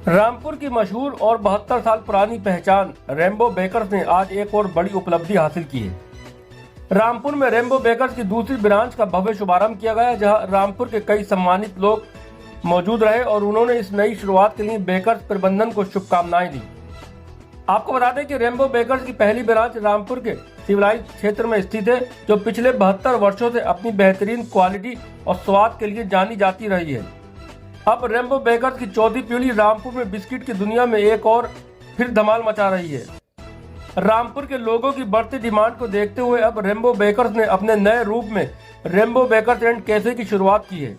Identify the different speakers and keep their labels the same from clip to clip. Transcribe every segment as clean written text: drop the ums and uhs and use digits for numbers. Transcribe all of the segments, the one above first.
Speaker 1: रामपुर की मशहूर और 72 साल पुरानी पहचान रेम्बो बेकर्स ने आज एक और बड़ी उपलब्धि हासिल की है। रामपुर में रेम्बो बेकर्स की दूसरी ब्रांच का भव्य शुभारंभ किया गया, जहां रामपुर के कई सम्मानित लोग मौजूद रहे और उन्होंने इस नई शुरुआत के लिए बेकर्स प्रबंधन को शुभकामनाएं दी। आपको बता दें कि रेम्बो बेकर्स की पहली ब्रांच रामपुर के सिविलाइज क्षेत्र में स्थित है, जो पिछले 72 वर्षों से अपनी बेहतरीन क्वालिटी और स्वाद के लिए जानी जाती रही है। अब रेम्बो बेकर्स की चौथी पीढ़ी रामपुर में बिस्किट की दुनिया में एक और फिर धमाल मचा रही है। रामपुर के लोगों की बढ़ती डिमांड को देखते हुए अब रेम्बो बेकर्स ने अपने नए रूप में रेम्बो बेकर्स एंड कैफे की शुरुआत की है।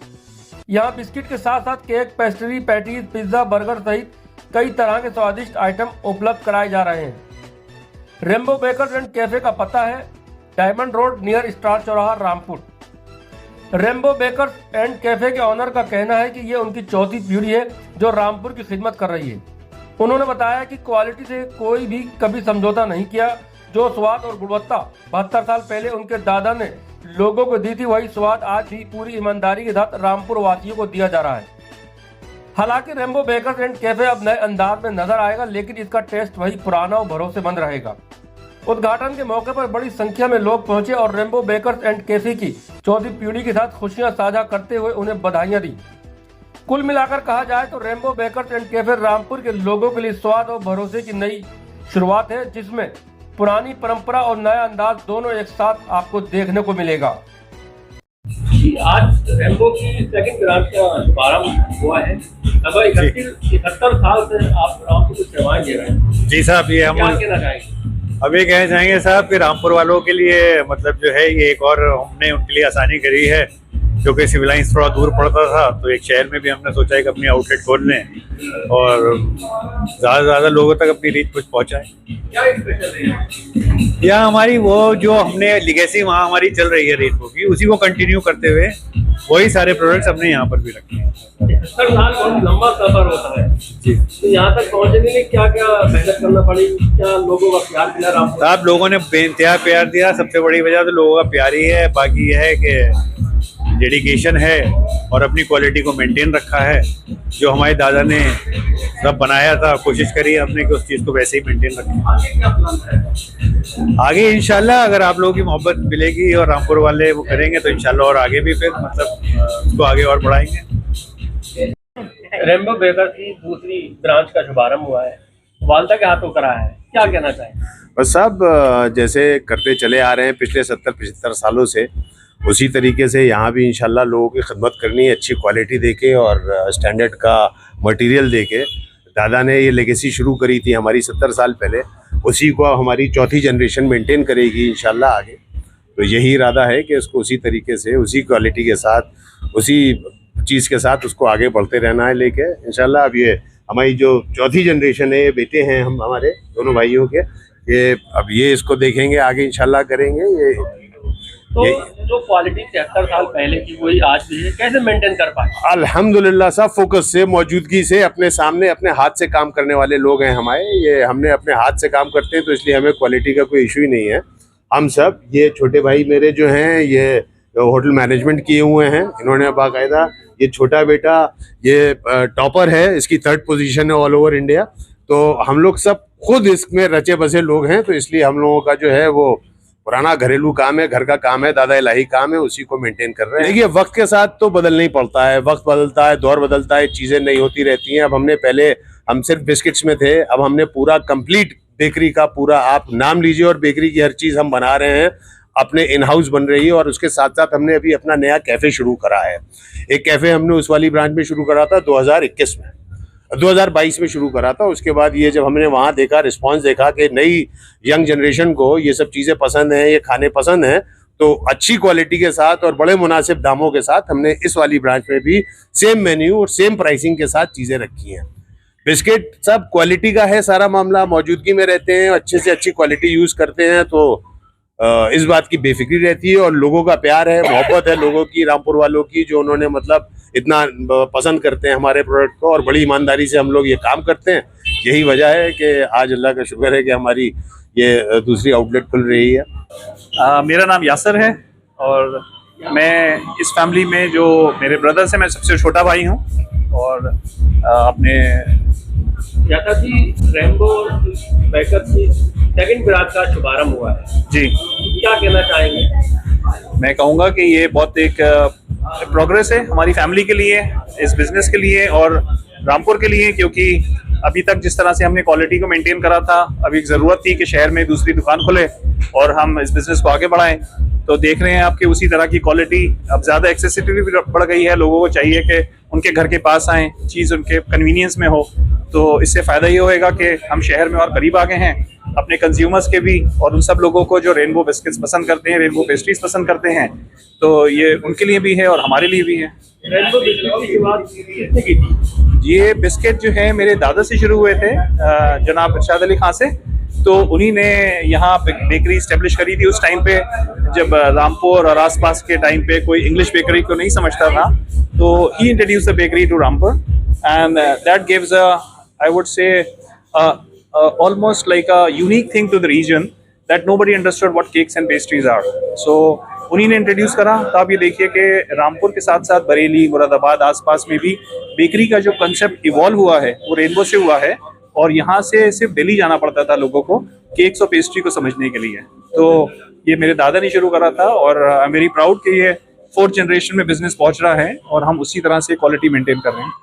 Speaker 1: यहाँ बिस्किट के साथ साथ cake, pastry, patties, pizza, burger सहित कई तरह के स्वादिष्ट आइटम उपलब्ध कराए जा रहे हैं। रेम्बो बेकर्स एंड कैफे का पता है डायमंड रोड नियर स्टार चौराहा, Rampur. Rambo bakers and cafe के ऑनर का कहना है कि ये उनकी चौथी पीढ़ी है जो रामपुर की खिदमत कर रही है। उन्होंने बताया कि क्वालिटी से कोई भी कभी समझौता नहीं किया। जो स्वाद और गुणवत्ता 72 साल पहले उनके दादा ने लोगों को दी थी, वही स्वाद आज भी पूरी ईमानदारी के साथ रामपुर वासियों को दिया जा रहा है। हालांकि रेम्बो बेकर्स एंड कैफे अब नए अंदाज में नजर आएगा, लेकिन इसका टेस्ट वही पुराना और भरोसेमंद रहेगा। उद्घाटन के मौके पर बड़ी संख्या में लोग पहुंचे और रेम्बो बेकर्स एंड कैफे की चौथी पीढ़ी के साथ खुशियां साझा करते हुए उन्हें बधाइयां दी। कुल मिलाकर कहा जाए तो Rambo bakers and cafe Rampur के लोगों के लिए स्वाद और भरोसे की नई शुरुआत है, जिसमें पुरानी परंपरा और नया अंदाज दोनों एक साथ आपको देखने को मिलेगा। आज रेम्बो की सेकंड ब्रांच का शुभारंभ हुआ है। लगभग 71 साल से आप रामपुर को सेवाएं दे रहे हैं।
Speaker 2: जी साहब, ये हम अभी कहना चाहेंगे साहब कि रामपुर वालों के लिए मतलब जो है ये एक और हमने उनके लिए आसानी करी है, क्योंकि सिविल लाइन्स थोड़ा दूर पड़ता था, तो एक शहर में भी हमने सोचा है कि अपनी आउटलेट खोल लें और ज़्यादा से ज़्यादा लोगों तक अपनी रीच कुछ पहुँचाएं।
Speaker 1: क्या स्पेशल है
Speaker 2: या हमारी वो जो हमने लिगेसी वहाँ हमारी चल रही है रेनबो की, उसी को कंटिन्यू करते हुए वही सारे प्रोडक्ट्स हमने यहाँ पर भी रखे हैं।
Speaker 1: 70 साल बहुत लंबा सफर होता है जी, तो यहाँ तक पहुँचने के लिए क्या क्या मेहनत करना पड़ी, क्या लोगों का प्यार मिला रामपुर?
Speaker 2: आप लोगों ने बेइंतहा प्यार दिया, सबसे बड़ी वजह तो लोगों का प्यार ही है। बाकी यह है कि डेडिकेशन है और अपनी क्वालिटी को मेंटेन रखा है। जो हमारे दादा ने सब बनाया था, कोशिश करी हमने कि उस चीज़ को वैसे ही मेंटेन रखें।
Speaker 1: आगे क्या प्लान है?
Speaker 2: आगे इंशाल्लाह अगर आप लोगों की मोहब्बत मिलेगी और रामपुर वाले वो करेंगे तो इंशाल्लाह और आगे भी फिर मतलब उसको आगे और बढ़ाएंगे।
Speaker 1: रेम्बो बेकर्स की दूसरी ब्रांच का शुभारंभ हुआ है, वालदा के हाथों करा है, क्या कहना चाहेंगे?
Speaker 3: बस साहब, जैसे करते चले आ रहे हैं पिछले 70-75 सालों से, उसी तरीके से यहाँ भी इंशाल्लाह लोगों की खिदमत करनी है, अच्छी क्वालिटी देके और स्टैंडर्ड का मटेरियल देके। दादा ने ये लेगेसी शुरू करी थी हमारी 70 साल पहले, उसी को हमारी चौथी जनरेशन मेंटेन करेगी इंशाल्लाह आगे। तो यही इरादा है कि उसको उसी तरीके से, उसी क्वालिटी के साथ, उसी चीज़ के साथ उसको आगे बढ़ते रहना है लेके इंशाल्लाह। अब ये हमारी जो चौथी जनरेशन है, ये बेटे हैं हम हमारे दोनों भाइयों के, ये अब ये इसको देखेंगे आगे इंशाल्लाह करेंगे। ये
Speaker 1: तो जो क्वालिटी 73 साल पहले की वही आज भी है, कैसे मेंटेन कर पाए?
Speaker 3: अल्हम्दुलिल्लाह साहब, फोकस से, मौजूदगी से, अपने सामने अपने हाथ से काम करने वाले लोग हैं हमारे। ये हमने अपने हाथ से काम करते हैं, तो इसलिए हमें क्वालिटी का कोई इशू ही नहीं है। हम सब, ये छोटे भाई मेरे जो हैं ये होटल मैनेजमेंट किए हुए हैं, इन्होंने बाकायदा, ये छोटा बेटा ये टॉपर है, इसकी 3rd पोजीशन है ऑल ओवर इंडिया। तो हम लोग सब खुद इसमें रचे बसे लोग हैं, तो इसलिए हम लोगों का जो है वो पुराना घरेलू काम है, घर का काम है, दादा इलाही काम है, उसी को मेंटेन कर रहे हैं। देखिए, वक्त के साथ तो बदलना ही पड़ता है, वक्त बदलता है, दौर बदलता है, चीज़ें नई होती रहती हैं। अब हमने पहले हम सिर्फ बिस्किट्स में थे, अब हमने पूरा कंप्लीट बेकरी का पूरा आप नाम लीजिए और बेकरी की हर चीज़ हम बना रहे हैं, अपने इन हाउस बन रही है। और उसके साथ साथ हमने अभी अपना नया कैफ़े शुरू करा है। एक कैफ़े हमने उस वाली ब्रांच में शुरू करा था 2021 में, 2022 में शुरू करा था। उसके बाद ये जब हमने वहाँ देखा, रिस्पांस देखा कि नई यंग जनरेशन को ये सब चीज़ें पसंद हैं, ये खाने पसंद हैं, तो अच्छी क्वालिटी के साथ और बड़े मुनासिब दामों के साथ हमने इस वाली ब्रांच में भी सेम मेन्यू और सेम प्राइसिंग के साथ चीज़ें रखी हैं। बिस्किट सब क्वालिटी का है, सारा मामला मौजूदगी में रहते हैं, अच्छे से अच्छी क्वालिटी यूज़ करते हैं, तो इस बात की बेफिक्री रहती है। और लोगों का प्यार है, मोहब्बत है लोगों की, रामपुर वालों की, जो उन्होंने मतलब इतना पसंद करते हैं हमारे प्रोडक्ट को और बड़ी ईमानदारी से हम लोग ये काम करते हैं। यही वजह है कि आज अल्लाह का शुक्र है कि हमारी ये दूसरी आउटलेट खुल रही है।
Speaker 4: मेरा नाम यासर है और मैं इस फैमिली में जो मेरे ब्रदर्स हैं, मैं सबसे छोटा भाई हूँ और अपने
Speaker 1: यादव जी, रेनबो बेकर की सेकंड ब्रांच का शुभारंभ हुआ है,
Speaker 4: जी,
Speaker 1: क्या कहना चाहेंगे?
Speaker 4: मैं कहूँगा कि ये बहुत एक प्रोग्रेस है हमारी फैमिली के लिए, इस बिजनेस के लिए और रामपुर के लिए, क्योंकि अभी तक जिस तरह से हमने क्वालिटी को मेंटेन करा था, अभी एक ज़रूरत थी कि शहर में दूसरी दुकान खुले और हम इस बिज़नेस को आगे बढ़ाएं। तो देख रहे हैं आपके उसी तरह की क्वालिटी, अब ज़्यादा एक्सेसिबिलिटी भी बढ़ गई है, लोगों को चाहिए कि उनके घर के पास आएँ, चीज़ उनके कन्वीनियंस में हो। तो इससे फ़ायदा ये होएगा कि हम शहर में और करीब आ गए हैं अपने कंज्यूमर्स के भी, और उन सब लोगों को जो रेनबो बिस्किट्स पसंद करते हैं, रेनबो पेस्ट्रीज पसंद करते हैं, तो ये उनके लिए भी है और हमारे लिए भी है।
Speaker 1: रेनबो बिस्किट की शुरुआत किसने की थी?
Speaker 4: ये बिस्किट जो है मेरे दादा से शुरू हुए थे, जनाब इरशाद अली खां से। तो उन्हीं ने यहाँ बेकरी इस्टेब्लिश करी थी उस टाइम पे, जब रामपुर और आसपास के टाइम पे कोई इंग्लिश बेकरी को नहीं समझता था। तो he introduce the bakery to Rampur and that gives I would say almost like a unique thing to the region that nobody understood what cakes and pastries are. So उन्हीं ने introduce करा। तो आप ये देखिए कि रामपुर के साथ साथ बरेली, मुरादाबाद आसपास में भी बेकरी का जो कंसेप्ट इवॉल्व हुआ है वो रेनबो से हुआ है, और यहाँ से सिर्फ दिल्ली जाना पड़ता था लोगों को केक्स और पेस्ट्री को समझने के लिए। तो ये मेरे दादा ने शुरू करा था और आई एम वेरी प्राउड कि ये 4th जनरेशन में बिजनेस पहुँच रहा है और हम उसी तरह से क्वालिटी मेंटेन कर रहे हैं।